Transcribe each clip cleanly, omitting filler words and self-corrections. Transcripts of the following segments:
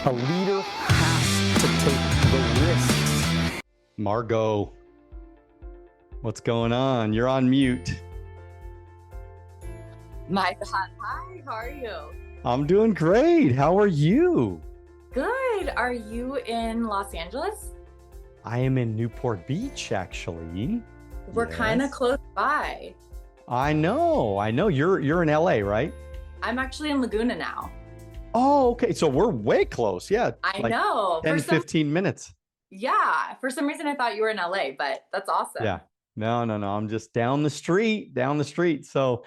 A leader has to take the risks. Margot, what's going on? You're on mute. My God. Hi, how are you? I'm doing great. How are you? Good. Are you in Los Angeles? I am in Newport Beach, actually. We're kind of close by. I know. You're in LA, right? I'm actually in Laguna now. Oh, okay. So we're way close. Yeah. I know. 10, 15 minutes. Yeah. For some reason, I thought you were in LA, but that's awesome. Yeah. No. I'm just down the street. So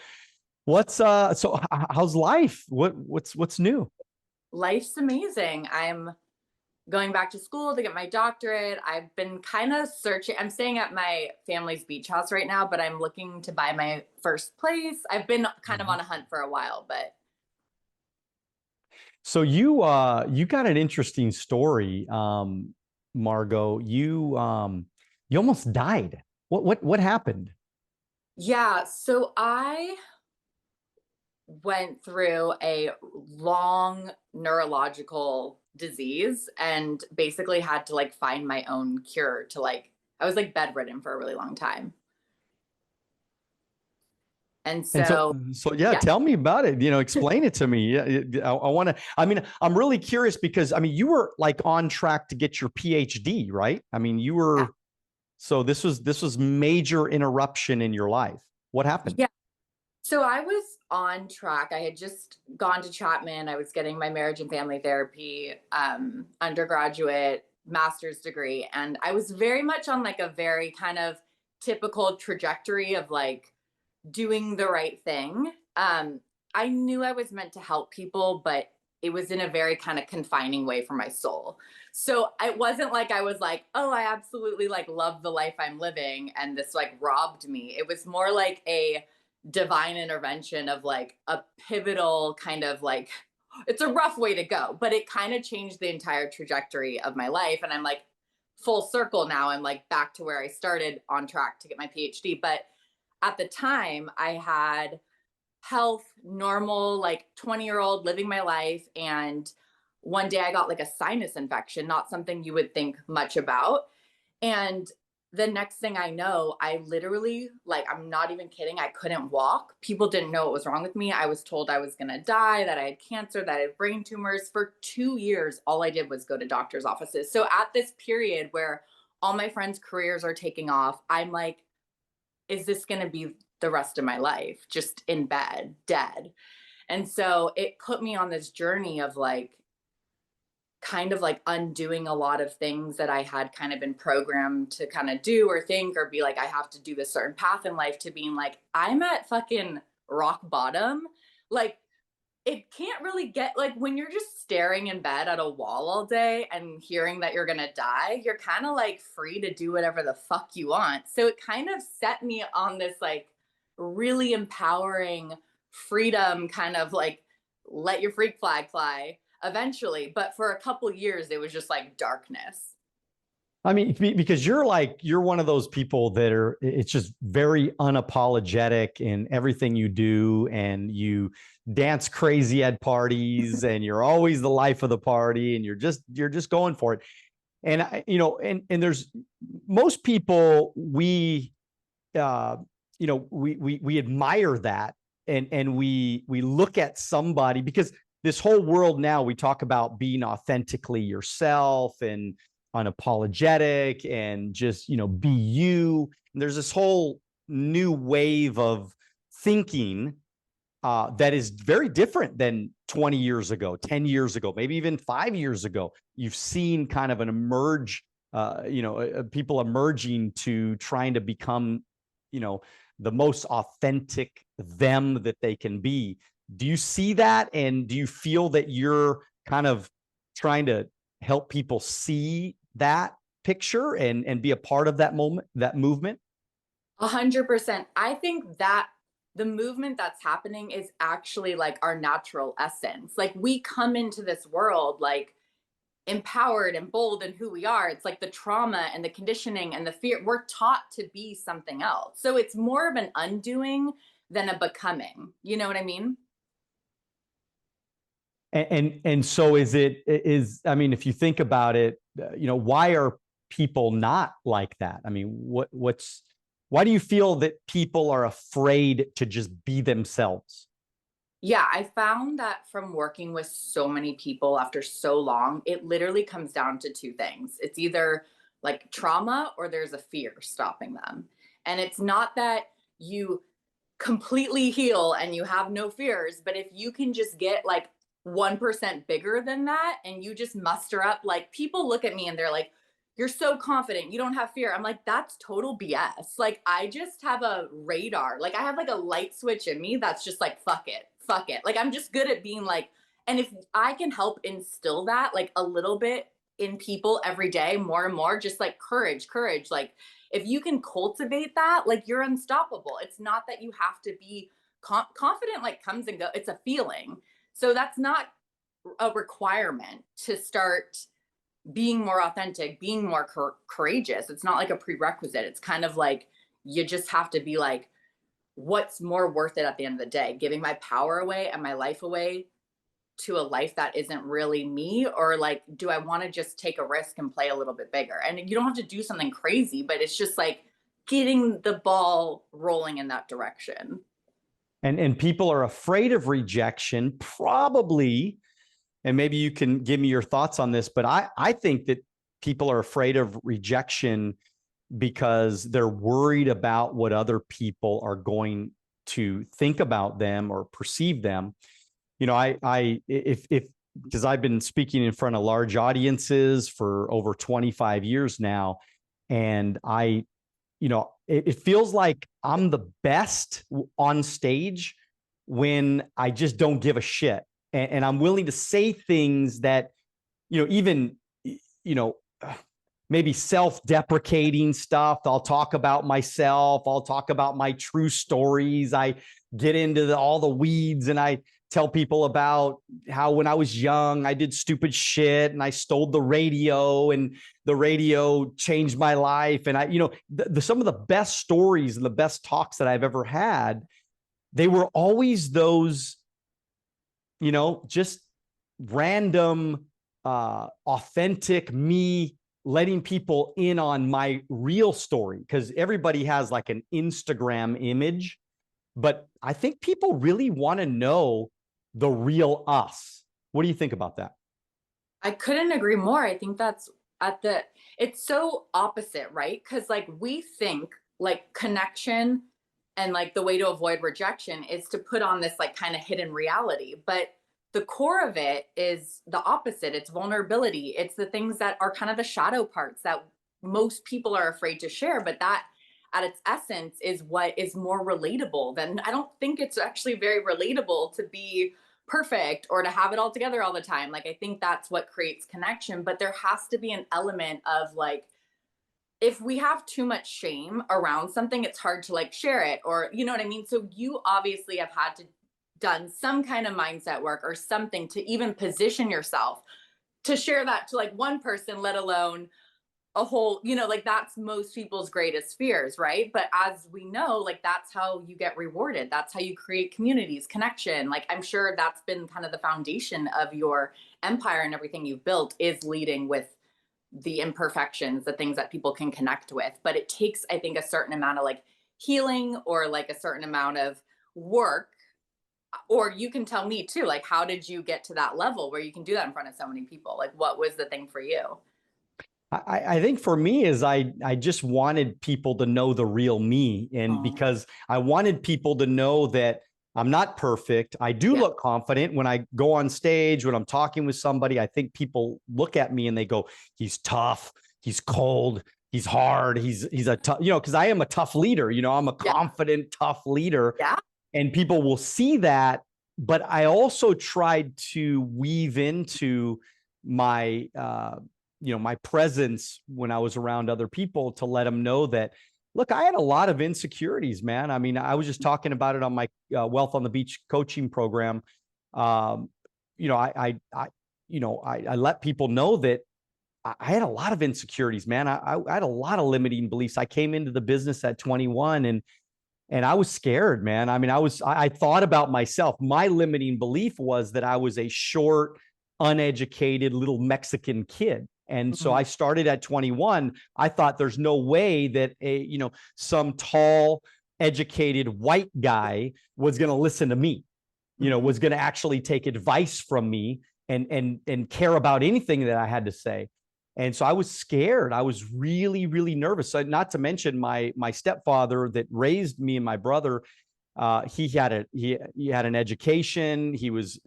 how's life? What's new? Life's amazing. I'm going back to school to get my doctorate. I've been kind of searching. I'm staying at my family's beach house right now, but I'm looking to buy my first place. I've been kind of on a hunt for a while, but. So you got an interesting story, Margot. You almost died. What happened? Yeah, so I went through a long neurological disease and basically had to like find my own cure to I was like bedridden for a really long time. And And so, yeah, yeah, tell me about it. Explain it to me. Yeah, I want to. I mean, I'm really curious because you were like on track to get your PhD, right? You were. yeah, So this was major interruption in your life. What happened? yeah. So I was on track. I had just gone to Chapman. I was getting my marriage and family therapy undergraduate master's degree. And I was very much on like a very kind of typical trajectory of like doing the right thing. I knew I was meant to help people, but it was in a very kind of confining way for my soul. So it wasn't like I was like, oh, I absolutely like love the life I'm living and this like robbed me. It was more like a divine intervention of like a pivotal kind of like, it's a rough way to go, but it kind of changed the entire trajectory of my life. And I'm like full circle now. I'm like back to where I started, on track to get my PhD. But at the time, I had health, normal, like 20-year-old living my life. And one day I got like a sinus infection, not something you would think much about. And the next thing I know, I literally, like, I'm not even kidding, I couldn't walk. People didn't know what was wrong with me. I was told I was going to die, that I had cancer, that I had brain tumors. For 2 years, all I did was go to doctor's offices. So at this period where all my friends' careers are taking off, I'm like, is this going to be the rest of my life, just in bed, dead? And so it put me on this journey of like, kind of like undoing a lot of things that I had kind of been programmed to kind of do or think or be like, I have to do this certain path in life, to being like, I'm at fucking rock bottom. Like, it can't really get, like, when you're just staring in bed at a wall all day and hearing that you're gonna die, you're kind of like free to do whatever the fuck you want. So it kind of set me on this like really empowering freedom, kind of like let your freak flag fly eventually. But for a couple years, it was just like darkness. Because you're one of those people that it's just very unapologetic in everything you do, and you dance crazy at parties, and you're always the life of the party, and you're just going for it. And and there's most people, we admire that, and we look at somebody, because this whole world now, we talk about being authentically yourself and unapologetic and just, be you. And there's this whole new wave of thinking that is very different than 20 years ago, 10 years ago, maybe even 5 years ago. You've seen kind of an emerge, people emerging to trying to become, the most authentic them that they can be. Do you see that? And do you feel that you're kind of trying to help people see that picture and be a part of that movement? 100%. I think that the movement that's happening is actually like our natural essence. Like, we come into this world like empowered and bold in who we are. It's like the trauma and the conditioning and the fear. We're taught to be something else. So it's more of an undoing than a becoming. You know what I mean? And so I mean, if you think about it, why are people not like that? I mean, why do you feel that people are afraid to just be themselves? Yeah, I found that from working with so many people after so long, it literally comes down to two things. It's either like trauma or there's a fear stopping them. And it's not that you completely heal and you have no fears, but if you can just get like 1% bigger than that and you just muster up, like people look at me and they're like, you're so confident, you don't have fear. I'm like, that's total BS. Like, I just have a radar. Like, I have like a light switch in me that's just like, fuck it, fuck it. Like, I'm just good at being like, and if I can help instill that like a little bit in people every day, more and more, just like courage, courage. Like, if you can cultivate that, like you're unstoppable. It's not that you have to be confident, like comes and go. It's a feeling. So that's not a requirement to start being more authentic, being more courageous. It's not like a prerequisite. It's kind of like you just have to be like, what's more worth it at the end of the day? Giving my power away and my life away to a life that isn't really me, or like, do I want to just take a risk and play a little bit bigger? And you don't have to do something crazy, but it's just like getting the ball rolling in that direction. And people are afraid of rejection, probably, and maybe you can give me your thoughts on this, but I think that people are afraid of rejection because they're worried about what other people are going to think about them or perceive them. If because I've been speaking in front of large audiences for over 25 years now, and it feels like I'm the best on stage when I just don't give a shit. And I'm willing to say things that, even, you know, maybe self-deprecating stuff. I'll talk about myself. I'll talk about my true stories. I get into all the weeds, and I tell people about how when I was young, I did stupid shit and I stole the radio, and the radio changed my life. And some of the best stories and the best talks that I've ever had, they were always those, just random, authentic me letting people in on my real story. Because everybody has like an Instagram image, but I think people really want to know the real us. What do you think about that? I couldn't agree more. I think that's it's so opposite, right? Because like we think like connection and like the way to avoid rejection is to put on this like kind of hidden reality. But the core of it is the opposite. It's vulnerability. It's the things that are kind of the shadow parts that most people are afraid to share. But that at its essence is what is more relatable than, I don't think it's actually very relatable to be perfect or to have it all together all the time. Like, I think that's what creates connection, but there has to be an element of like, if we have too much shame around something, it's hard to like share it, or you know what I mean? So you obviously have had to done some kind of mindset work or something to even position yourself to share that to like one person, let alone a whole, like that's most people's greatest fears, right? But as we know, like that's how you get rewarded. That's how you create communities, connection. Like I'm sure that's been kind of the foundation of your empire, and everything you've built is leading with the imperfections, the things that people can connect with. But it takes, I think, a certain amount of like healing or like a certain amount of work. Or you can tell me too, like, how did you get to that level where you can do that in front of so many people? Like, what was the thing for you? I think for me is I just wanted people to know the real me. And Oh, because I wanted people to know that I'm not perfect. I do yeah. look confident when I go on stage, when I'm talking with somebody. I think people look at me and they go, he's tough, he's cold, he's hard, he's a tough, because I am a tough leader. I'm a Yeah. confident, tough leader. Yeah. And people will see that. But I also tried to weave into my my presence when I was around other people to let them know that, look, I had a lot of insecurities, man. I mean, I was just talking about it on my Wealth on the Beach coaching program. Um, I let people know that I had a lot of insecurities, man. I had a lot of limiting beliefs. I came into the business at 21, and And I was scared, man. I mean, I thought about myself. My limiting belief was that I was a short, uneducated little Mexican kid. And so Mhm. I started at 21. I thought there's no way that some tall, educated white guy was going to listen to me, Mhm. was going to actually take advice from me and care about anything that I had to say. And so I was scared. I was really, really nervous. So not to mention my stepfather that raised me and my brother. He had an education. He was,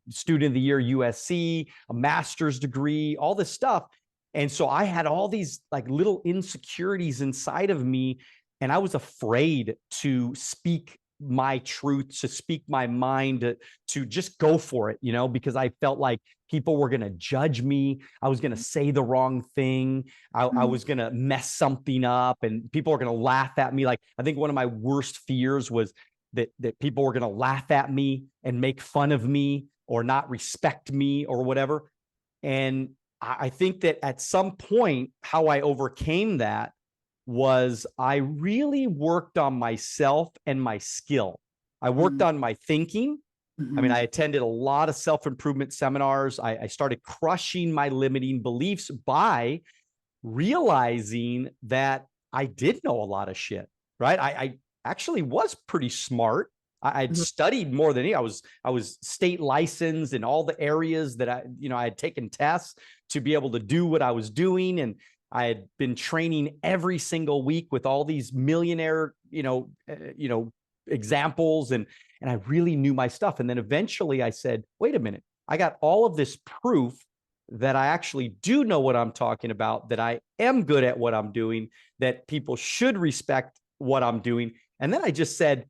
student of the year USC, a master's degree, all this stuff. And so I had all these like little insecurities inside of me, and I was afraid to speak my truth, to speak my mind, to just go for it, because I felt like people were going to judge me. I was going to say the wrong thing. I was going to mess something up and people were going to laugh at me. Like, I think one of my worst fears was that people were going to laugh at me and make fun of me or not respect me or whatever. And I think that at some point, how I overcame that was I really worked on myself and my skill. I worked on my thinking. I mean, I Mhm. attended a lot of self-improvement seminars. I started crushing my limiting beliefs by realizing that I did know a lot of shit, right? I actually was pretty smart. I'd Mhm. studied more than I was state licensed in all the areas that I had taken tests to be able to do what I was doing. And I had been training every single week with all these millionaire, examples. And I really knew my stuff. And then eventually I said, wait a minute, I got all of this proof that I actually do know what I'm talking about, that I am good at what I'm doing, that people should respect what I'm doing. And then I just said,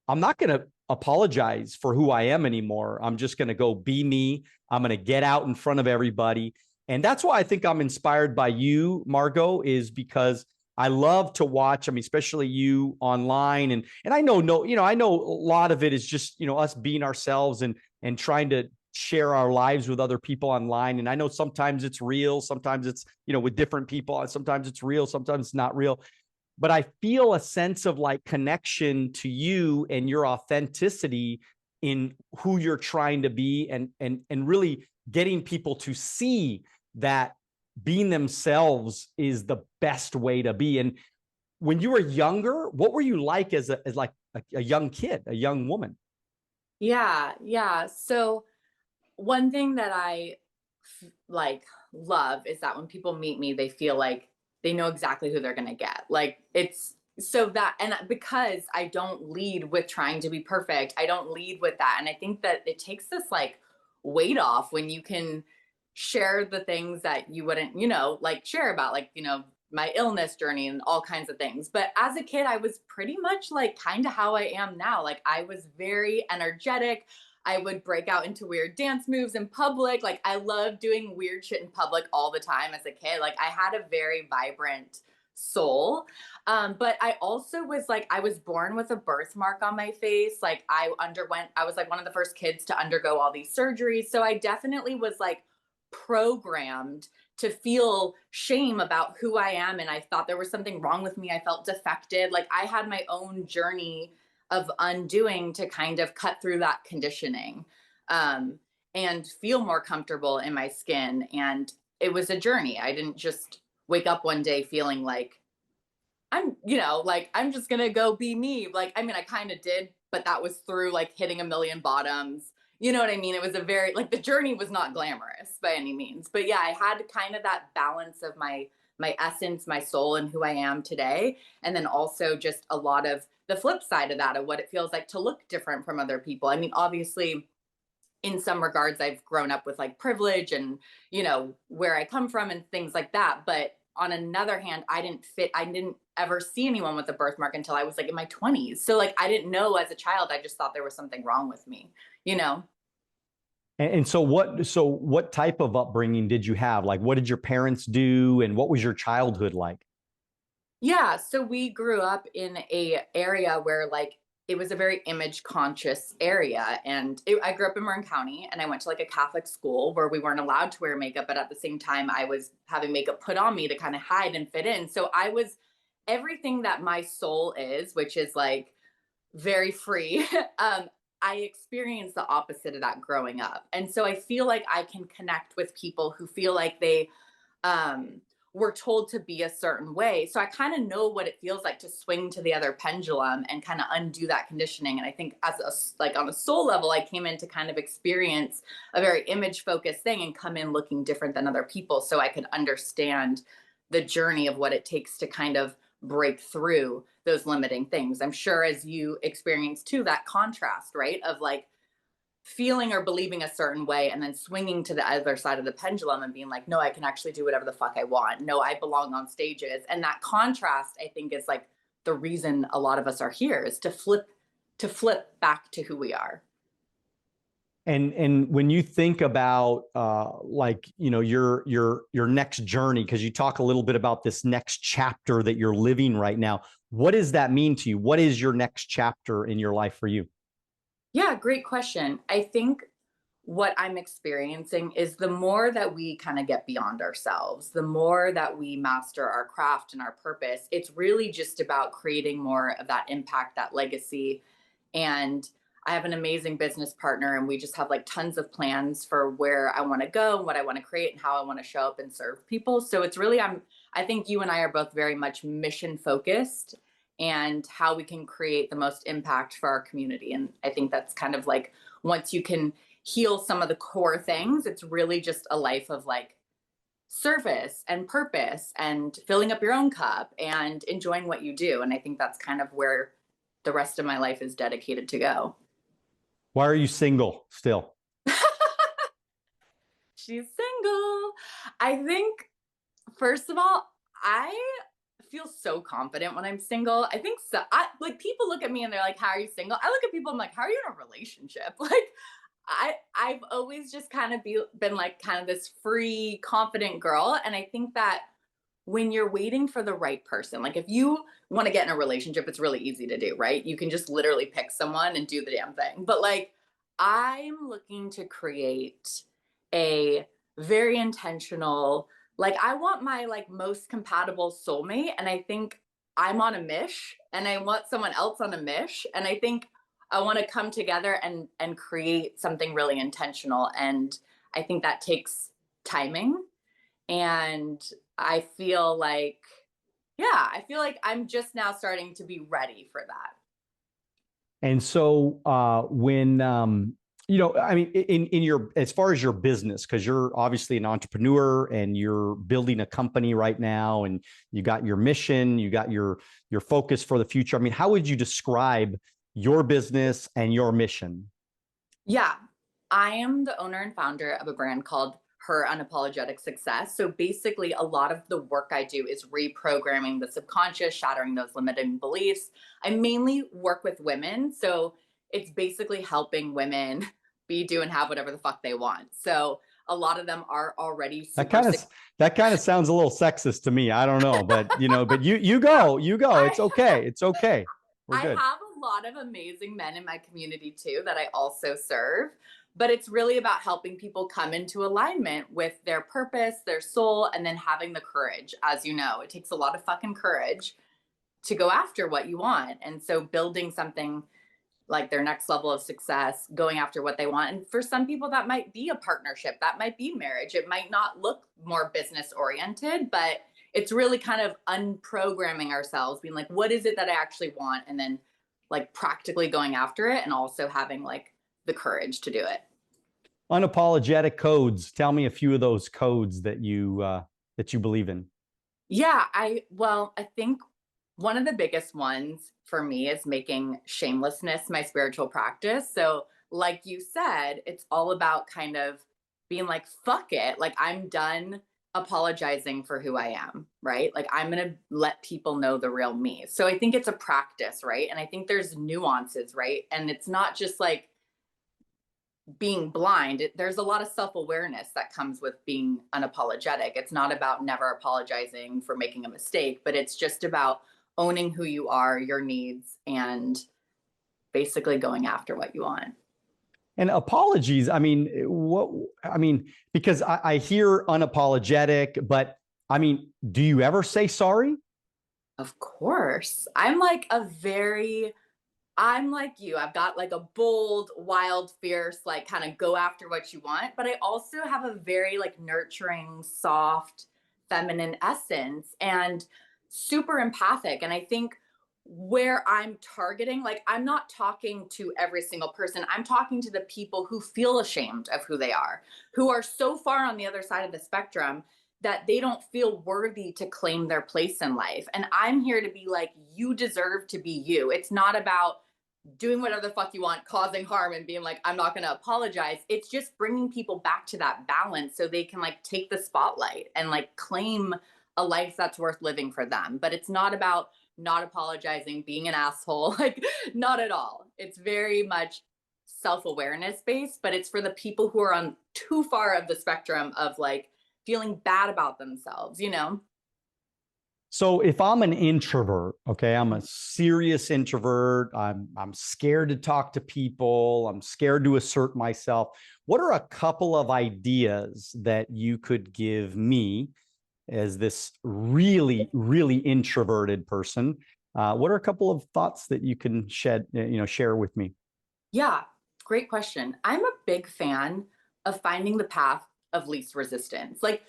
I'm not going to apologize for who I am anymore. I'm just going to go be me. I'm going to get out in front of everybody. And that's why I think I'm inspired by you, Margot, is because I love to watch, I mean, especially you online. And I know, no, I know a lot of it is just, us being ourselves and trying to share our lives with other people online. And I know sometimes it's real, sometimes it's, with different people, sometimes it's real, sometimes it's not real. But I feel a sense of like connection to you and your authenticity in who you're trying to be, and really getting people to see that being themselves is the best way to be. And when you were younger, what were you like as a young kid, a young woman? Yeah, yeah. So one thing that I like love is that when people meet me, they feel like they know exactly who they're going to get. Like it's so that, and because I don't lead with trying to be perfect, I don't lead with that. And I think that it takes this like weight off when you can share the things that you wouldn't, like share about, like, my illness journey and all kinds of things. But as a kid, I was pretty much like kind of how I am now. Like I was very energetic. I would break out into weird dance moves in public. Like I love doing weird shit in public all the time as a kid. Like I had a very vibrant soul. But I also was like, I was born with a birthmark on my face. Like I was like one of the first kids to undergo all these surgeries. So I definitely was like programmed to feel shame about who I am. And I thought there was something wrong with me. I felt defected. Like I had my own journey of undoing to kind of cut through that conditioning, um, and feel more comfortable in my skin. And it was a journey. I didn't just wake up one day feeling like like I'm just gonna go be me. Like, I mean, I kind of did, but that was through like hitting a million bottoms. You know what I mean? It was a very like the journey was not glamorous by any means. But yeah, I had kind of that balance of my essence, my soul, and who I am today. And then also just a lot of the flip side of that, of what it feels like to look different from other people. I mean, obviously, in some regards, I've grown up with like privilege and, where I come from and things like that. But on another hand, I didn't ever see anyone with a birthmark until I was like in my 20s. So like I didn't know as a child, I just thought there was something wrong with me, you know? And so what type of upbringing did you have? Like, what did your parents do, and what was your childhood like? Yeah, so we grew up in a area where like it was a very image conscious area, and I grew up in Marin County, and I went to like a Catholic school where we weren't allowed to wear makeup, but at the same time I was having makeup put on me to kind of hide and fit in. So I was everything that my soul is, which is like very free. I experienced the opposite of that growing up. And so I feel like I can connect with people who feel like they um, were told to be a certain way. So I kind of know what it feels like to swing to the other pendulum and kind of undo that conditioning. And I think as a, like on a soul level, I came in to kind of experience a very image focused thing and come in looking different than other people so I could understand the journey of what it takes to kind of break through those limiting things. I'm sure as you experience too, that contrast, right? Of like feeling or believing a certain way and then swinging to the other side of the pendulum and being like, no, I can actually do whatever the fuck I want. No, I belong on stages. And that contrast, I think, is like the reason a lot of us are here is to flip back to who we are. And when you think about like, you know, your next journey, because you talk a little bit about this next chapter that you're living right now, what does that mean to you? What is your next chapter in your life for you? Yeah, great question. I think what I'm experiencing is the more that we kind of get beyond ourselves, the more that we master our craft and our purpose, it's really just about creating more of that impact, that legacy. And I have an amazing business partner, and we just have like tons of plans for where I want to go and what I want to create and how I want to show up and serve people. So it's really, I think you and I are both very much mission focused and how we can create the most impact for our community. And I think that's kind of like once you can heal some of the core things, it's really just a life of like service and purpose and filling up your own cup and enjoying what you do. And I think that's kind of where the rest of my life is dedicated to go. Why are you single still? She's single. I think, first of all, I feel so confident when I'm single. I think so. Like people look at me and they're like, "How are you single?" I look at people, I'm like, "How are you in a relationship?" Like, I've always just kind of been like kind of this free, confident girl, and I think that when you're waiting for the right person, like if you want to get in a relationship, it's really easy to do, right? You can just literally pick someone and do the damn thing. But like, I'm looking to create a very intentional, like I want my like most compatible soulmate, and I think I'm on a mish and I want someone else on a mish, and I think I want to come together and create something really intentional, and I think that takes timing. And I feel like, yeah, I feel like I'm just now starting to be ready for that. And so when you know, I mean, in your as far as your business, because you're obviously an entrepreneur and you're building a company right now, and you got your mission, you got your focus for the future. I mean, how would you describe your business and your mission? Yeah, I am the owner and founder of a brand called Her Unapologetic Success. So basically, a lot of the work I do is reprogramming the subconscious, shattering those limiting beliefs. I mainly work with women. So it's basically helping women be, do, and have whatever the fuck they want. So a lot of them are already That super kind of successful. that kind of sounds a little sexist to me. I don't know, but you know, but you go, you go. I It's okay. It's okay. We're I good. have a lot of amazing men in my community too that I also serve, but it's really about helping people come into alignment with their purpose, their soul, and then having the courage. As you know, it takes a lot of fucking courage to go after what you want. And so building something like their next level of success, going after what they want. And for some people, that might be a partnership, that might be marriage. It might not look more business oriented, but it's really kind of unprogramming ourselves, being like, what is it that I actually want? And then like practically going after it and also having like the courage to do it. Unapologetic codes. Tell me a few of those codes that you believe in. Yeah, I think one of the biggest ones for me is making shamelessness my spiritual practice. So, like you said, it's all about kind of being like, fuck it. Like, I'm done apologizing for who I am, right? Like, I'm going to let people know the real me. So, I think it's a practice, right? And I think there's nuances, right? And it's not just like being blind. There's a lot of self-awareness that comes with being unapologetic. It's not about never apologizing for making a mistake, but it's just about owning who you are, your needs, and basically going after what you want. And apologies. I mean, what I mean, because I hear unapologetic, but I mean, do you ever say sorry? Of course. I'm like a very I'm like you. I've got like a bold, wild, fierce, like kind of go after what you want. But I also have a very like nurturing, soft, feminine essence and super empathic. And I think where I'm targeting, like I'm not talking to every single person. I'm talking to the people who feel ashamed of who they are, who are so far on the other side of the spectrum that they don't feel worthy to claim their place in life. And I'm here to be like, you deserve to be you. It's not about doing whatever the fuck you want, causing harm and being like, I'm not going to apologize. It's just bringing people back to that balance so they can like take the spotlight and like claim a life that's worth living for them. But it's not about not apologizing, being an asshole, like not at all. It's very much self-awareness based, but it's for the people who are on too far of the spectrum of like feeling bad about themselves, you know? So if I'm an introvert, okay, I'm a serious introvert, I'm scared to talk to people, I'm scared to assert myself. What are a couple of ideas that you could give me as this really, really introverted person? What are a couple of thoughts that you can share with me? Yeah, great question. I'm a big fan of finding the path of least resistance. Like,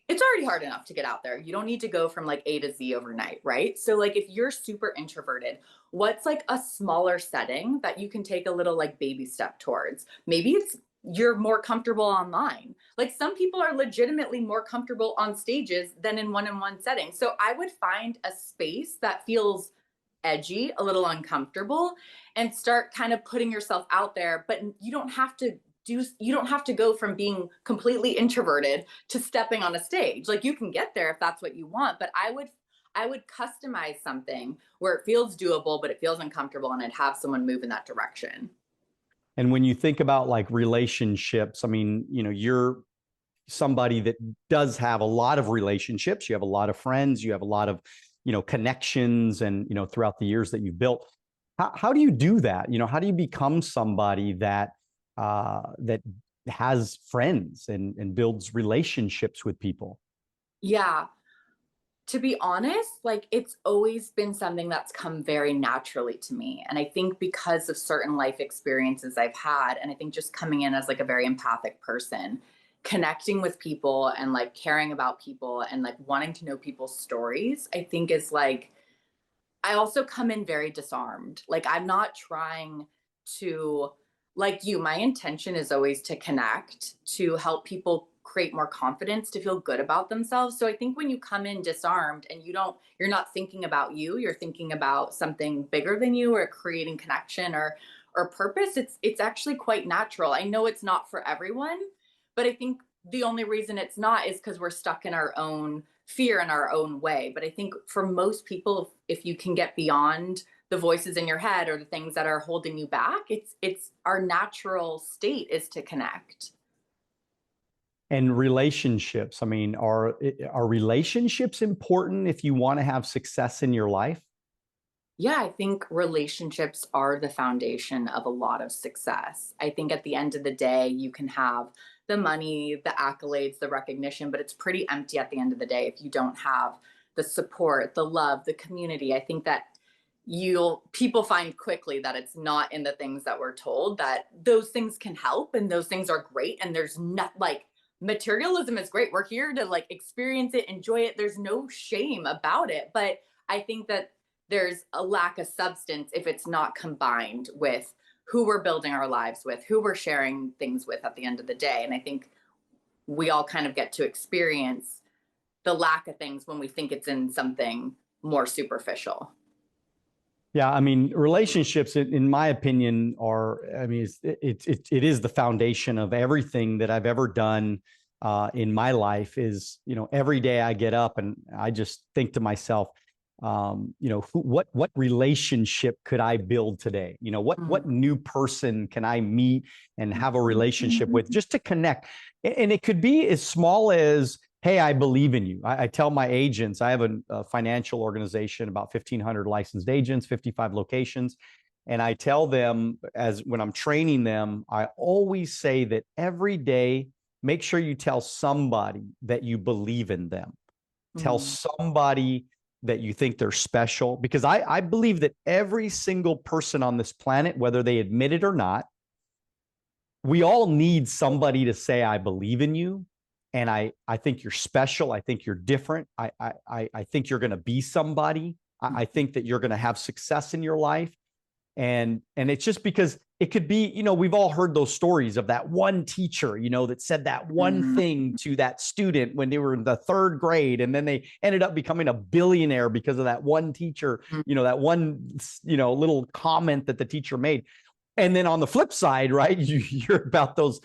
it's already hard enough to get out there. You don't need to go from like A to Z overnight, right? So, like, if you're super introverted, what's like a smaller setting that you can take a little like baby step towards? Maybe it's you're more comfortable online. Like, some people are legitimately more comfortable on stages than in one setting. So, I would find a space that feels edgy, a little uncomfortable, and start kind of putting yourself out there. But you don't have to go from being completely introverted to stepping on a stage. Like you can get there if that's what you want, but I would customize something where it feels doable, but it feels uncomfortable, and I'd have someone move in that direction. And when you think about like relationships, I mean, you're somebody that does have a lot of relationships. You have a lot of friends, you have a lot of, connections and, throughout the years that you've built. How do you do that? How do you become somebody that has friends and builds relationships with people? Yeah. To be honest, like it's always been something that's come very naturally to me. And I think because of certain life experiences I've had, and I think just coming in as like a very empathic person, connecting with people and like caring about people and like wanting to know people's stories, I think is like, I also come in very disarmed. Like I'm not trying to, like you, my intention is always to connect, to help people create more confidence, to feel good about themselves. So I think when you come in disarmed and you're not thinking about you, you're thinking about something bigger than you or creating connection or purpose, it's actually quite natural. I know it's not for everyone, but I think the only reason it's not is because we're stuck in our own fear in our own way. But I think for most people, if you can get beyond the voices in your head or the things that are holding you back, it's our natural state is to connect. And relationships, I mean, are relationships important if you want to have success in your life? Yeah, I think relationships are the foundation of a lot of success. I think at the end of the day, you can have the money, the accolades, the recognition, but it's pretty empty at the end of the day if you don't have the support, the love, the community. I think that you'll people find quickly that it's not in the things that we're told, that those things can help and those things are great, and there's not like materialism is great. We're here to like experience it, enjoy it. There's no shame about it, but I think that there's a lack of substance if it's not combined with who we're building our lives with, who we're sharing things with at the end of the day. And I think we all kind of get to experience the lack of things when we think it's in something more superficial. Yeah, I mean, relationships, in my opinion, I mean, it is the foundation of everything that I've ever done in my life. Is every day I get up and I just think to myself, what relationship could I build today? What new person can I meet and have a relationship with, just to connect? And it could be as small as, hey, I believe in you. I tell my agents, I have a financial organization, about 1,500 licensed agents, 55 locations. And I tell them, as when I'm training them, I always say that every day, make sure you tell somebody that you believe in them. Tell somebody that you think they're special, because I believe that every single person on this planet, whether they admit it or not, we all need somebody to say, I believe in you. And I think you're special. I think you're different. I think you're going to be somebody. I think that you're going to have success in your life. And it's just because it could be, you know, we've all heard those stories of that one teacher, you know, that said that one thing to that student when they were in the third grade, and then they ended up becoming a billionaire because of that one teacher, you know, that one, you know, little comment that the teacher made. And then on the flip side, right, you hear about those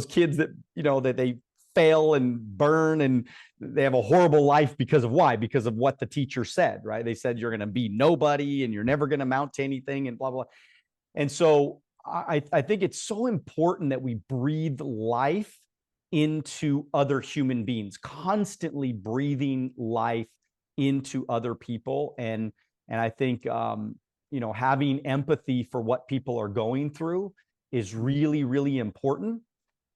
kids that, you know, that they fail and burn and they have a horrible life because of why? Because of what the teacher said, right? They said you're going to be nobody and you're never going to amount to anything and blah, blah. And so I think it's so important that we breathe life into other human beings, constantly breathing life into other people. And I think, you know, having empathy for what people are going through is really, really important.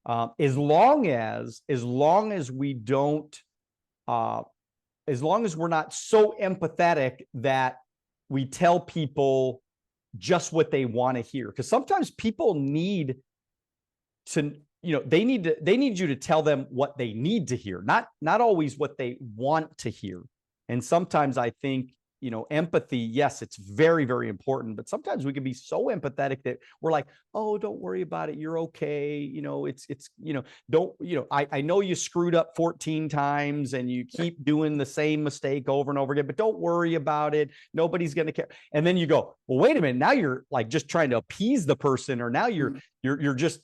As long as we don't, as long as we're not so empathetic that we tell people just what they want to hear, because sometimes people need to, you know, they need you to tell them what they need to hear, not always what they want to hear. And sometimes I think, you know, empathy, yes, it's very, very important, but sometimes we can be so empathetic that we're like, oh, don't worry about it. You're okay. You know, it's, you know, don't, you know, I know you screwed up 14 times and you keep doing the same mistake over and over again, but don't worry about it. Nobody's going to care. And then you go, well, wait a minute. Now you're like just trying to appease the person, or now you're just,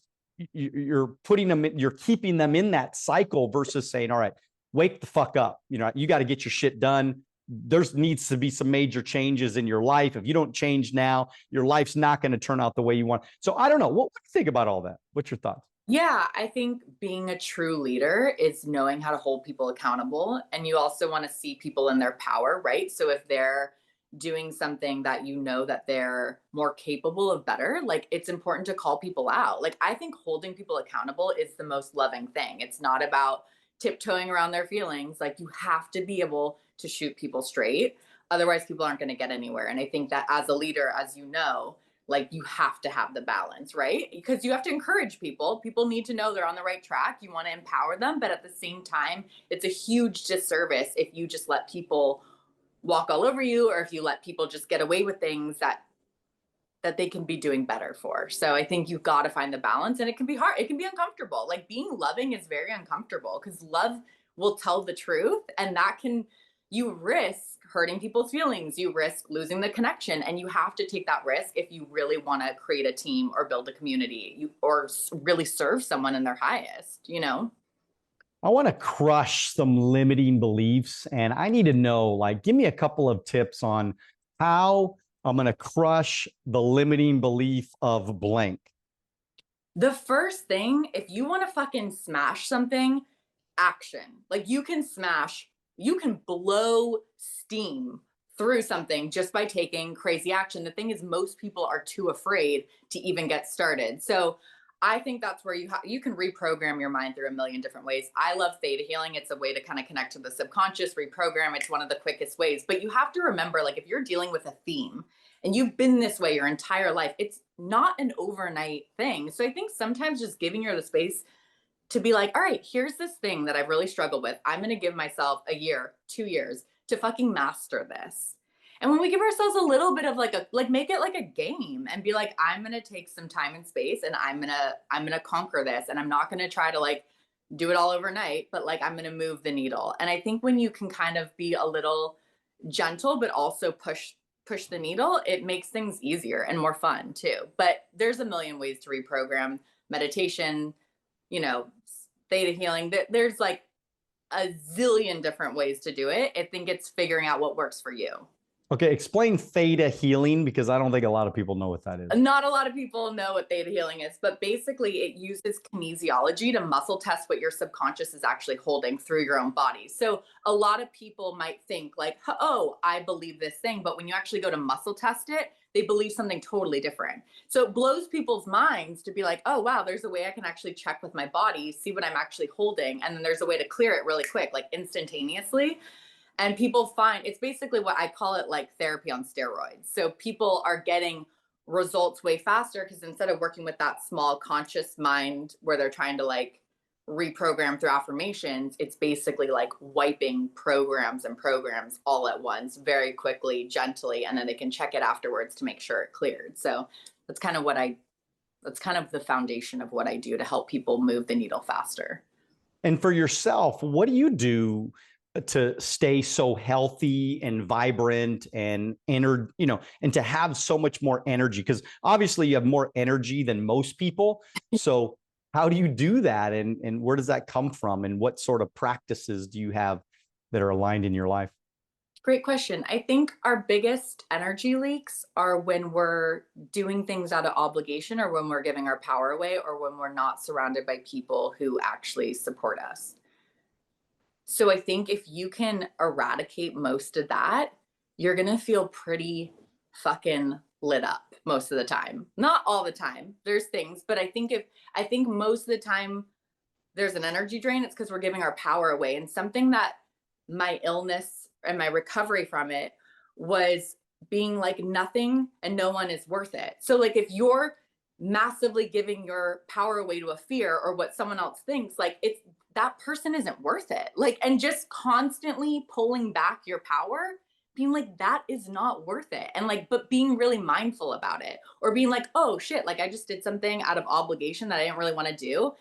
you're putting them, you're keeping them in that cycle versus saying, all right, wake the fuck up. You know, you got to get your shit done. There needs to be some major changes in your life. If you don't change now, your life's not going to turn out the way you want. So I don't know. What do you think about all that? What's your thoughts? Yeah, I think being a true leader is knowing how to hold people accountable. And you also want to see people in their power, right? So if they're doing something that you know that they're more capable of better, like it's important to call people out. Like I think holding people accountable is the most loving thing. It's not about tiptoeing around their feelings. Like you have to be able to shoot people straight. Otherwise, people aren't going to get anywhere. And I think that as a leader, as you know, like you have to have the balance, right? Because you have to encourage people. People need to know they're on the right track. You want to empower them, but at the same time, it's a huge disservice if you just let people walk all over you, or if you let people just get away with things that they can be doing better for. So I think you've got to find the balance, and it can be hard. It can be uncomfortable. Like being loving is very uncomfortable because love will tell the truth, and that can, you risk hurting people's feelings, you risk losing the connection, and you have to take that risk if you really want to create a team or build a community, or really serve someone in their highest, you know? I want to crush some limiting beliefs, and I need to know, like, give me a couple of tips on how I'm going to crush the limiting belief of blank. The first thing, if you want to fucking smash something, action. Like you can smash, you can blow steam through something just by taking crazy action. The thing is, most people are too afraid to even get started. So I think that's where you can reprogram your mind through a million different ways. I love theta healing. It's a way to kind of connect to the subconscious, reprogram. It's one of the quickest ways. But you have to remember, like if you're dealing with a theme and you've been this way your entire life, it's not an overnight thing. So I think sometimes just giving her the space to be like, all right, here's this thing that I've really struggled with. I'm going to give myself a year, 2 years to fucking master this. And when we give ourselves a little bit of like make it like a game and be like, I'm going to take some time and space and I'm going to conquer this. And I'm not going to try to like do it all overnight, but like, I'm going to move the needle. And I think when you can kind of be a little gentle, but also push the needle, it makes things easier and more fun too. But there's a million ways to reprogram. Meditation, you know, theta healing. There's like a zillion different ways to do it. I think it's figuring out what works for you. Okay, explain theta healing, because I don't think a lot of people know what that is. Not a lot of people know what theta healing is, but basically it uses kinesiology to muscle test what your subconscious is actually holding through your own body. So a lot of people might think like, oh, I believe this thing, but when you actually go to muscle test it, they believe something totally different. So it blows people's minds to be like, oh, wow, there's a way I can actually check with my body, see what I'm actually holding. And then there's a way to clear it really quick, like instantaneously. And people find it's basically what I call it, like therapy on steroids. So people are getting results way faster because instead of working with that small conscious mind where they're trying to like reprogram through affirmations, it's basically like wiping programs and programs all at once, very quickly, gently, and then they can check it afterwards to make sure it cleared. So that's kind of what I that's kind of the foundation of what I do to help people move the needle faster. And for yourself, what do you do to stay so healthy and vibrant and and to have so much more energy? Because obviously you have more energy than most people. So how do you do that? And where does that come from? And what sort of practices do you have that are aligned in your life? Great question. I think our biggest energy leaks are when we're doing things out of obligation or when we're giving our power away or when we're not surrounded by people who actually support us. So I think if you can eradicate most of that, you're going to feel pretty fucking lit up most of the time. Not all the time. There's things, but I think most of the time there's an energy drain, it's because we're giving our power away. And something that my illness and my recovery from it was being like nothing and no one is worth it. So like if you're massively giving your power away to a fear or what someone else thinks, like it's that person isn't worth it. Like, and just constantly pulling back your power, being like, that is not worth it. And like, but being really mindful about it or being like, oh shit, like I just did something out of obligation that I didn't really want to do.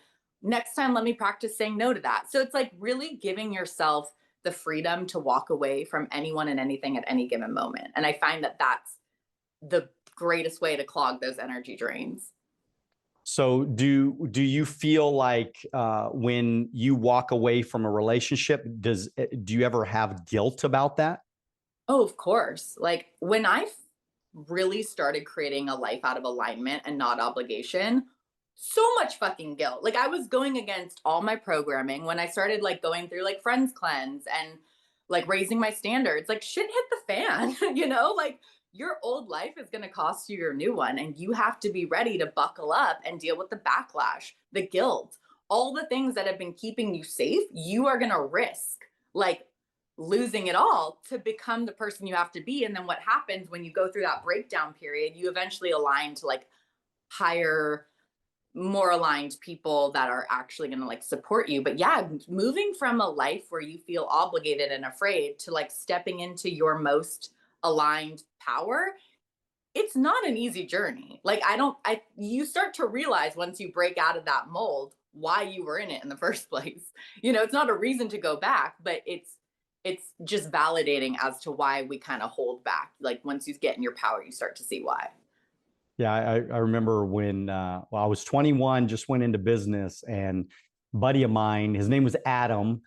Next time, let me practice saying no to that. So it's like really giving yourself the freedom to walk away from anyone and anything at any given moment. And I find that that's the greatest way to clog those energy drains. So do you feel like when you walk away from a relationship, do you ever have guilt about that? Oh, of course. Like when I really started creating a life out of alignment and not obligation, so much fucking guilt. Like I was going against all my programming when I started like going through like friends cleanse and like raising my standards. Like shit hit the fan, you know? Like your old life is going to cost you your new one and you have to be ready to buckle up and deal with the backlash, the guilt, all the things that have been keeping you safe. You are going to risk like losing it all to become the person you have to be. And then what happens when you go through that breakdown period, you eventually align to like higher, more aligned people that are actually going to like support you. But yeah, moving from a life where you feel obligated and afraid to like stepping into your most aligned power, it's not an easy journey. Like you start to realize once you break out of that mold why you were in it in the first place. You know, it's not a reason to go back, but it's just validating as to why we kind of hold back. Like once you get in your power, you start to see why. Yeah, I remember when well, I was 21, just went into business, and a buddy of mine, his name was Adam,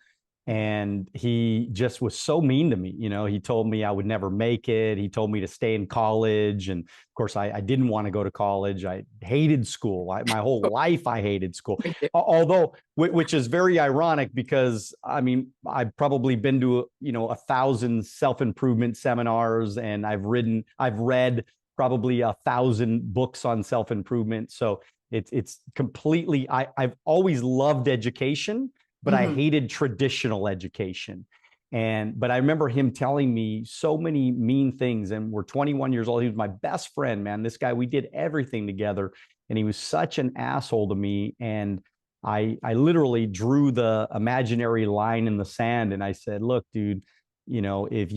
and he just was so mean to me. You know, he told me I would never make it. He told me to stay in college, and of course, I didn't want to go to college. I hated school. My whole life, I hated school. Although, which is very ironic because I mean, I've probably been to 1,000 self-improvement seminars, and I've read probably 1,000 books on self-improvement. So it's completely, I've always loved education, but I hated traditional education. But I remember him telling me so many mean things, and we're 21 years old. He was my best friend, man. This guy, we did everything together, and he was such an asshole to me. And I literally drew the imaginary line in the sand, and I said, look, dude, if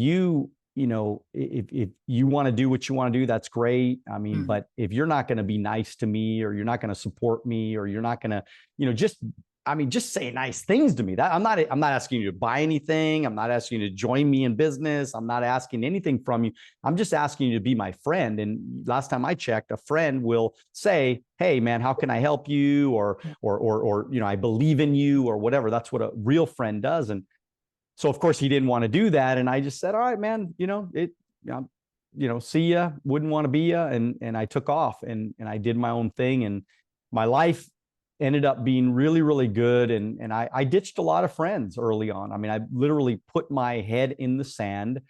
if you want to do what you want to do, that's great. I mean, but if you're not going to be nice to me, or you're not going to support me, or you're not going to, just say nice things to me. That I'm not asking you to buy anything. I'm not asking you to join me in business. I'm not asking anything from you. I'm just asking you to be my friend. And last time I checked, a friend will say, hey man, how can I help you? Or I believe in you, or whatever. That's what a real friend does. And so of course he didn't want to do that. And I just said, all right, man, see ya, wouldn't want to be ya. And I took off and I did my own thing. And my life ended up being really, really good. And I ditched a lot of friends early on. I mean, I literally put my head in the sand,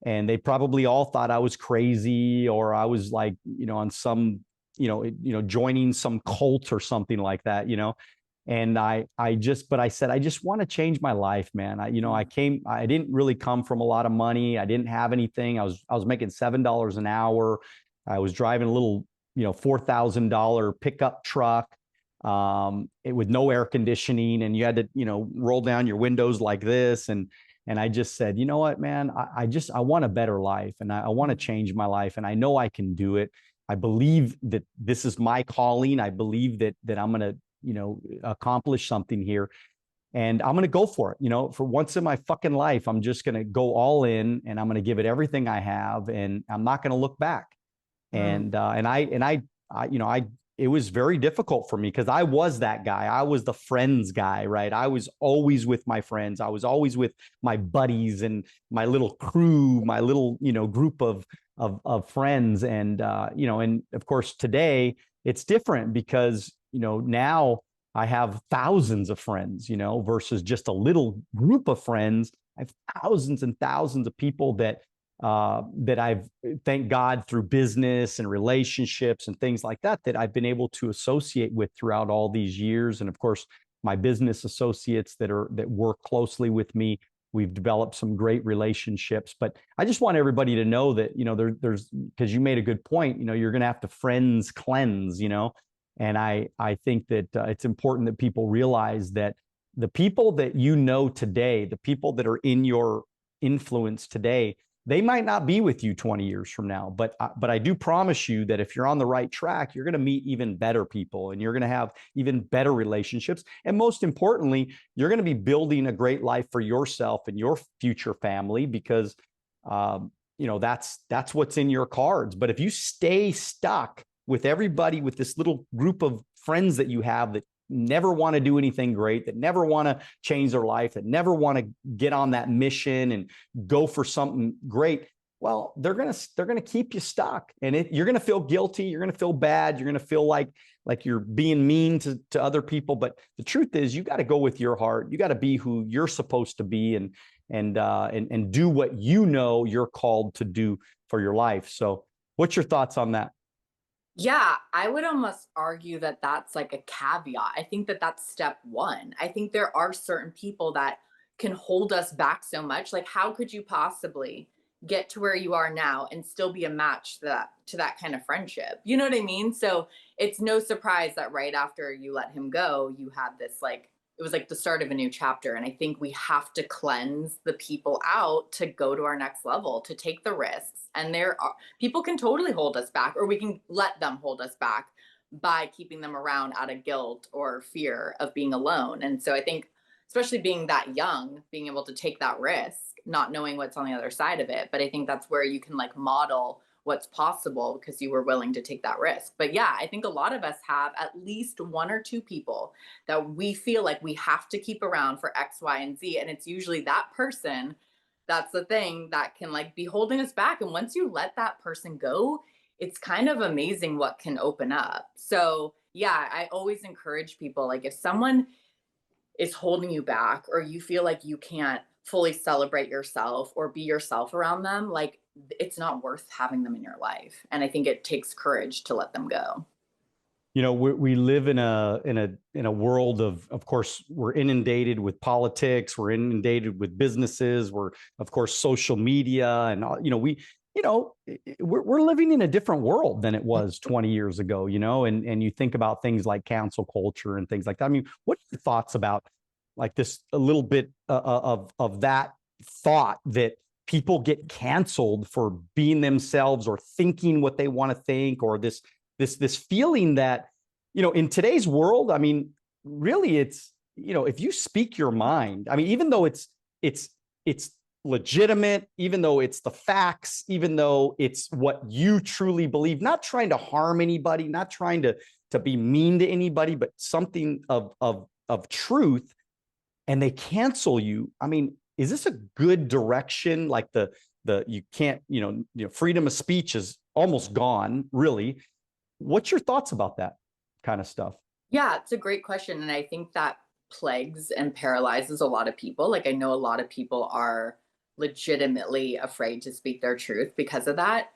and they probably all thought I was crazy, or I was like, on some, joining some cult or something like that, And but I said, I just want to change my life, man. I didn't really come from a lot of money. I didn't have anything. I was making $7 an hour. I was driving a little, $4,000 pickup truck, with no air conditioning, and you had to, roll down your windows like this. And I just said, you know what, man, I want a better life, and I want to change my life, and I know I can do it. I believe that this is my calling. I believe that I'm going to, accomplish something here, and I'm going to go for it. For once in my fucking life, I'm just going to go all in, and I'm going to give it everything I have, and I'm not going to look back. It was very difficult for me because I was that guy. I was the friends guy, right? I was always with my friends. I was always with my buddies and my little crew, my little, group of friends. And and of course today it's different because, now I have thousands of friends, versus just a little group of friends. I have thousands and thousands of people that I've, thank God, through business and relationships and things like that I've been able to associate with throughout all these years. And of course, my business associates that work closely with me, we've developed some great relationships. But I just want everybody to know that, there's, because you made a good point, you're going to have to friends cleanse, and I think that it's important that people realize that the people that today, the people that are in your influence today, they might not be with you 20 years from now, but I do promise you that if you're on the right track, you're going to meet even better people, and you're going to have even better relationships. And most importantly, you're going to be building a great life for yourself and your future family, because that's what's in your cards. But if you stay stuck with everybody, with this little group of friends that you have that never want to do anything great, that never want to change their life, that never want to get on that mission and go for something great, well, they're going to keep you stuck, and you're going to feel guilty. You're going to feel bad. You're going to feel like you're being mean to other people. But the truth is, you got to go with your heart. You got to be who you're supposed to be, and do what you're called to do for your life. So what's your thoughts on that? Yeah, I would almost argue that that's like a caveat. I think that that's step one. I think there are certain people that can hold us back so much. Like, how could you possibly get to where you are now and still be a match to that kind of friendship? You know what I mean? So it's no surprise that right after you let him go, you had this, like, it was like the start of a new chapter. And I think we have to cleanse the people out to go to our next level, to take the risks. And there are people can totally hold us back, or we can let them hold us back by keeping them around out of guilt or fear of being alone. And so I think, especially being that young, being able to take that risk, not knowing what's on the other side of it. But I think that's where you can like model what's possible because you were willing to take that risk. But yeah, I think a lot of us have at least one or two people that we feel like we have to keep around for X, Y, and Z. And it's usually that person, that's the thing that can like be holding us back. And once you let that person go, it's kind of amazing what can open up. So yeah, I always encourage people, like, if someone is holding you back, or you feel like you can't fully celebrate yourself or be yourself around them, like, it's not worth having them in your life. And I think it takes courage to let them go. We live in a world of course, we're inundated with politics, we're inundated with businesses, we're, of course, social media, and we're living in a different world than it was 20 years ago, and you think about things like cancel culture and things like that. I mean, what are your thoughts about like this, a little bit of that thought that people get canceled for being themselves or thinking what they want to think, or this feeling that, in today's world, I mean, really, it's, if you speak your mind, I mean, even though it's legitimate, even though it's the facts, even though it's what you truly believe, not trying to harm anybody, not trying to be mean to anybody, but something of truth, and they cancel you. I mean, is this a good direction? Like you can't, freedom of speech is almost gone, really. What's your thoughts about that kind of stuff? Yeah, it's a great question. And I think that plagues and paralyzes a lot of people. Like, I know a lot of people are legitimately afraid to speak their truth because of that.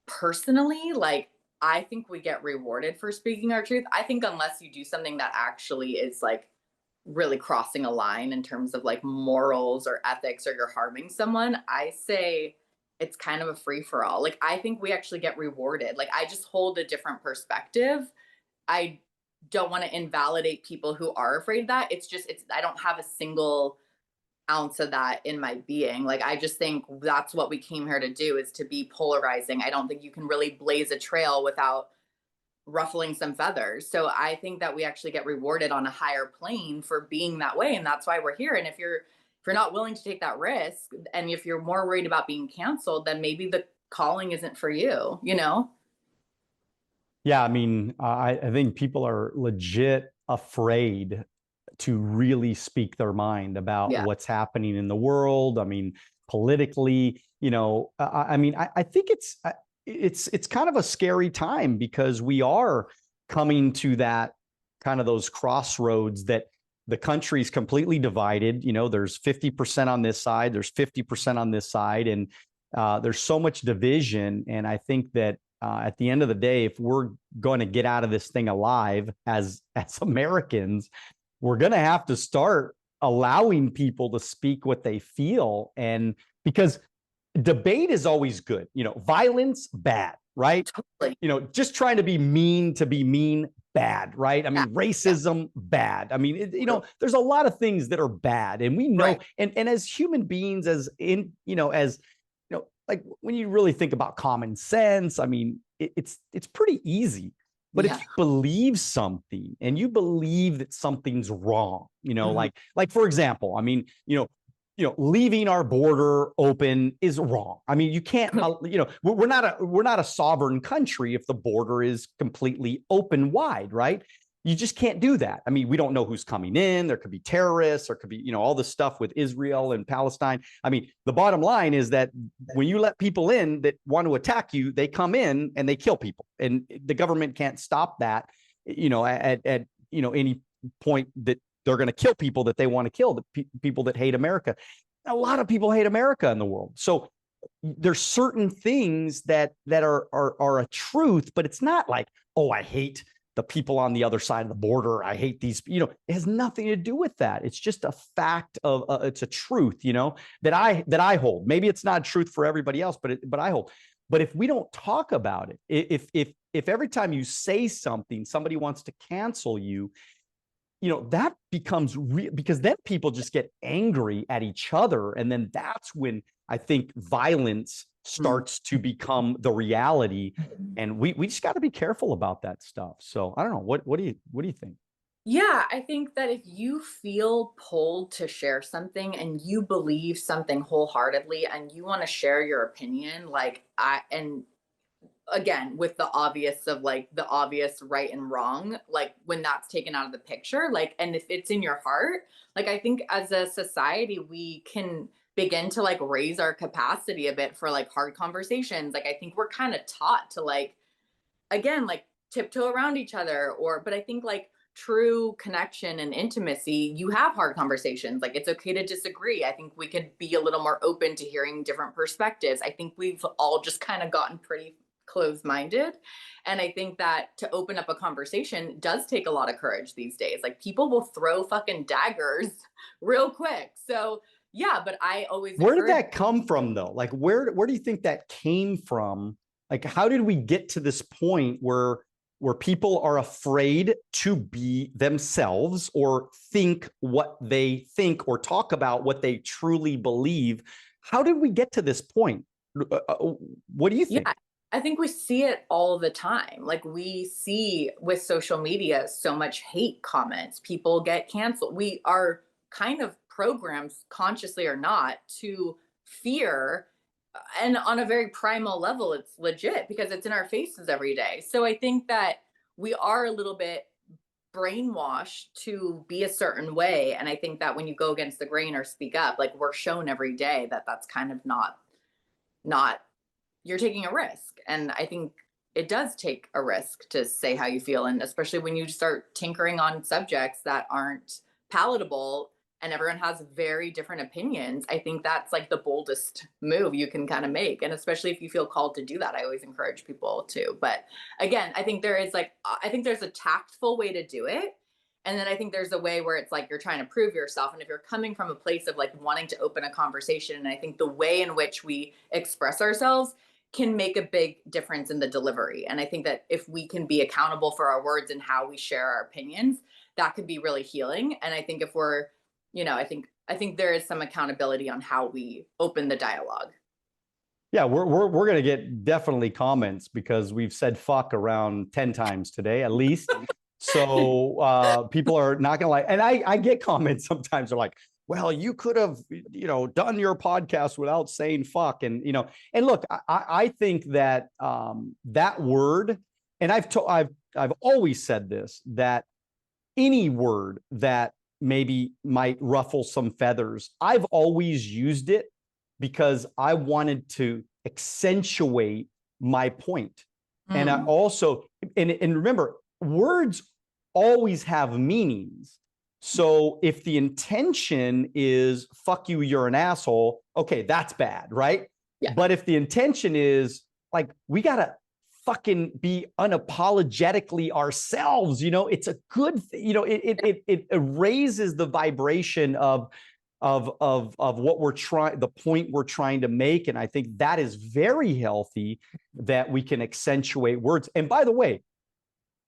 Personally, like, I think we get rewarded for speaking our truth. I think unless you do something that actually is like really crossing a line in terms of like morals or ethics, or you're harming someone, I say it's kind of a free for all. Like, I think we actually get rewarded. Like, I just hold a different perspective. I don't want to invalidate people who are afraid of that. It's just, I don't have a single ounce of that in my being. Like, I just think that's what we came here to do, is to be polarizing. I don't think you can really blaze a trail without ruffling some feathers. So I think that we actually get rewarded on a higher plane for being that way. And that's why we're here. And if you're not willing to take that risk, and if you're more worried about being canceled, then maybe the calling isn't for you, you know? Yeah, I mean, I think people are legit afraid to really speak their mind about Yeah. what's happening in the world. I mean, politically, I mean, I think it's kind of a scary time, because we are coming to that kind of those crossroads that the country's completely divided. There's 50% on this side, there's 50% on this side, and there's so much division. And I think that at the end of the day, if we're going to get out of this thing alive as Americans, we're going to have to start allowing people to speak what they feel. And because debate is always good, violence, bad, right? Totally. Just trying to be mean, bad, right? I Yeah. mean, racism, bad. I mean, there's a lot of things that are bad, and we know, Right. and as human beings, like when you really think about common sense, I mean, it's pretty easy. But if Yeah. you believe something and you believe that something's wrong, Mhm. like for example, I mean, leaving our border open is wrong. I mean, you can't, we're not a sovereign country if the border is completely open wide, right? You just can't do that. I mean, we don't know who's coming in. There could be terrorists. There could be, all this stuff with Israel and Palestine. I mean, the bottom line is that when you let people in that want to attack you, they come in and they kill people, and the government can't stop that. At any point that they're going to kill people that they want to kill, the people that hate America. A lot of people hate America in the world. So there's certain things that are a truth, but it's not like, oh, I hate the people on the other side of the border. I hate these, it has nothing to do with that. It's just a fact of, it's a truth, that I hold. Maybe it's not truth for everybody else, but I hold. But if we don't talk about it, if every time you say something, somebody wants to cancel you, that becomes real, because then people just get angry at each other. And then that's when I think violence starts to become the reality. And we just got to be careful about that stuff. So I don't know. What do you think? Yeah, I think that if you feel pulled to share something and you believe something wholeheartedly and you want to share your opinion, and again, with the obvious of like the obvious right and wrong, like when that's taken out of the picture, like, and if it's in your heart, like, I think as a society, we can begin to like raise our capacity a bit for like hard conversations. Like, I think we're kind of taught to like, again, like tiptoe around each other, but I think like true connection and intimacy, you have hard conversations. Like, it's okay to disagree. I think we could be a little more open to hearing different perspectives. I think we've all just kind of gotten pretty closed minded. And I think that to open up a conversation does take a lot of courage these days. Like, people will throw fucking daggers real quick. So, yeah, but I always Where did encourage. that come from, though? Like, where do you think that came from? Like, how did we get to this point where people are afraid to be themselves, or think what they think, or talk about what they truly believe? How did we get to this point? What do you think? Yeah, I think we see it all the time. Like, we see with social media so much hate comments. People get canceled. We are kind of programmed, consciously or not, to fear. And on a very primal level, it's legit because it's in our faces every day. So I think that we are a little bit brainwashed to be a certain way. And I think that when you go against the grain or speak up, like, we're shown every day that that's kind of not you're taking a risk. And I think it does take a risk to say how you feel. And especially when you start tinkering on subjects that aren't palatable, and everyone has very different opinions, I think that's like the boldest move you can kind of make. And especially if you feel called to do that, I always encourage people to. But again, I think there's a tactful way to do it. And then I think there's a way where it's like you're trying to prove yourself. And if you're coming from a place of like wanting to open a conversation, and I think the way in which we express ourselves can make a big difference in the delivery. And I think that if we can be accountable for our words and how we share our opinions, that could be really healing. And I think if we're, I think there is some accountability on how we open the dialogue. Yeah, we're gonna get definitely comments because we've said fuck around 10 times today at least. So people are not gonna like, and I get comments sometimes. They're like, well, you could have, done your podcast without saying fuck. And, and look, I think that that word, and I've always said this, that any word that maybe might ruffle some feathers, I've always used it because I wanted to accentuate my point. And I also, and remember, words always have meanings. So if the intention is fuck you, you're an asshole, okay, that's bad, right? Yeah. But if the intention is like, we gotta fucking be unapologetically ourselves, it's a good thing. It raises the vibration of what we're trying, the point we're trying to make. And I think that is very healthy, that we can accentuate words. And by the way,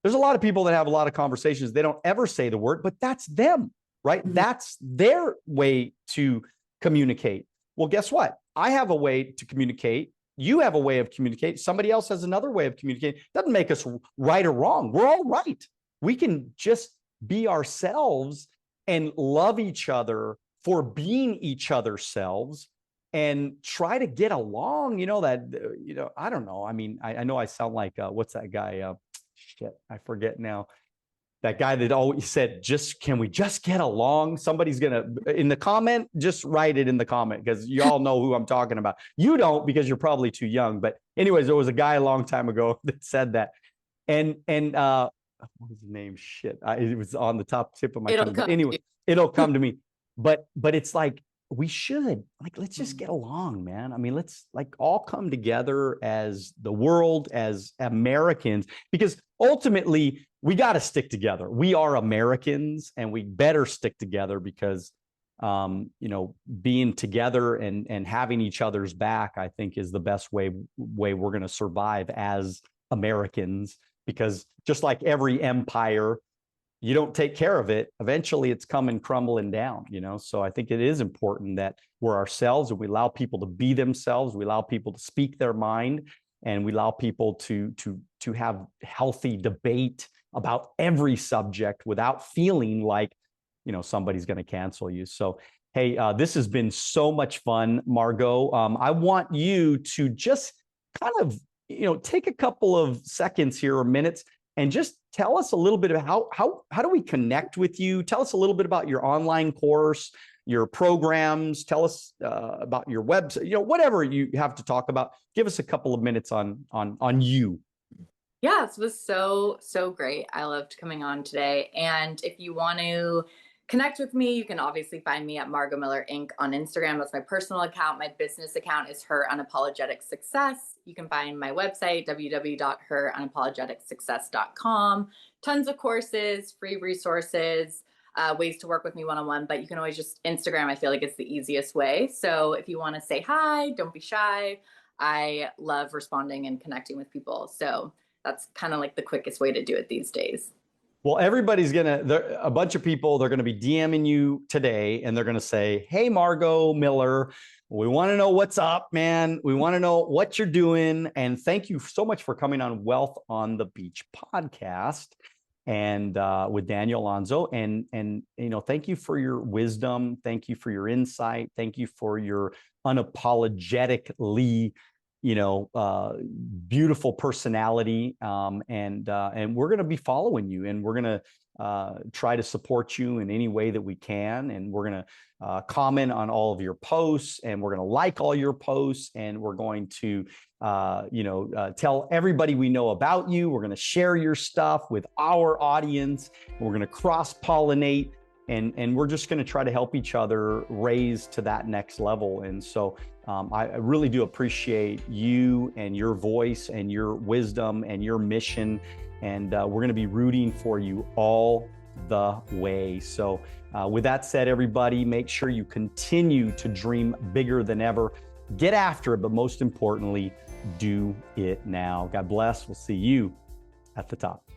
there's a lot of people that have a lot of conversations. They don't ever say the word, but that's them, right? Mm-hmm. That's their way to communicate. Well, guess what? I have a way to communicate. You have a way of communicating. Somebody else has another way of communicating. Doesn't make us right or wrong. We're all right. We can just be ourselves and love each other for being each other's selves and try to get along. I don't know. I mean, I know I sound like, what's that guy? Shit, I forget now. That guy that always said, can we just get along? Somebody's gonna, in the comment, just write it in the comment, because y'all know who I'm talking about. You don't, because you're probably too young. But anyways, there was a guy a long time ago that said that. And what was his name? Shit. It was on the top tip of my tongue. But anyway, it'll come to me. But it's like, we should, like, let's just get along, man. I mean, let's like all come together as the world, as Americans, because ultimately we got to stick together. We are Americans, and we better stick together because, being together and having each other's back, I think, is the best way we're going to survive as Americans. Because just like every empire, you don't take care of it, eventually it's coming crumbling down, So I think it is important that we're ourselves, and we allow people to be themselves. We allow people to speak their mind, and we allow people to have healthy debate about every subject without feeling like, somebody's going to cancel you. So, hey, this has been so much fun, Margot. I want you to just kind of, take a couple of seconds here or minutes and just tell us a little bit about how do we connect with you? Tell us a little bit about your online course, your programs. Tell us about your website, whatever you have to talk about. Give us a couple of minutes on you. Yeah, this was so great. I loved coming on today. And if you want to connect with me, you can obviously find me at Margot Miller Inc. on Instagram. That's my personal account. My business account is Her Unapologetic Success. You can find my website, www.herunapologeticsuccess.com. Tons of courses, free resources, ways to work with me one-on-one, but you can always just Instagram. I feel like it's the easiest way. So if you want to say hi, don't be shy. I love responding and connecting with people. So that's kind of like the quickest way to do it these days. Well, everybody's a bunch of people, they're going to be DMing you today, and they're going to say, hey, Margot Miller, we want to know what's up, man. We want to know what you're doing. And thank you so much for coming on Wealth on the Beach podcast and with Daniel Alonzo. And thank you for your wisdom. Thank you for your insight. Thank you for your unapologetically beautiful personality. And we're going to be following you, and we're going to try to support you in any way that we can. And we're going to comment on all of your posts, and we're going to like all your posts, and we're going to, tell everybody we know about you. We're going to share your stuff with our audience. We're going to cross-pollinate. and we're just going to try to help each other raise to that next level. And so I really do appreciate you and your voice and your wisdom and your mission. And we're going to be rooting for you all the way. So with that said, everybody, make sure you continue to dream bigger than ever. Get after it, but most importantly, do it now. God bless. We'll see you at the top.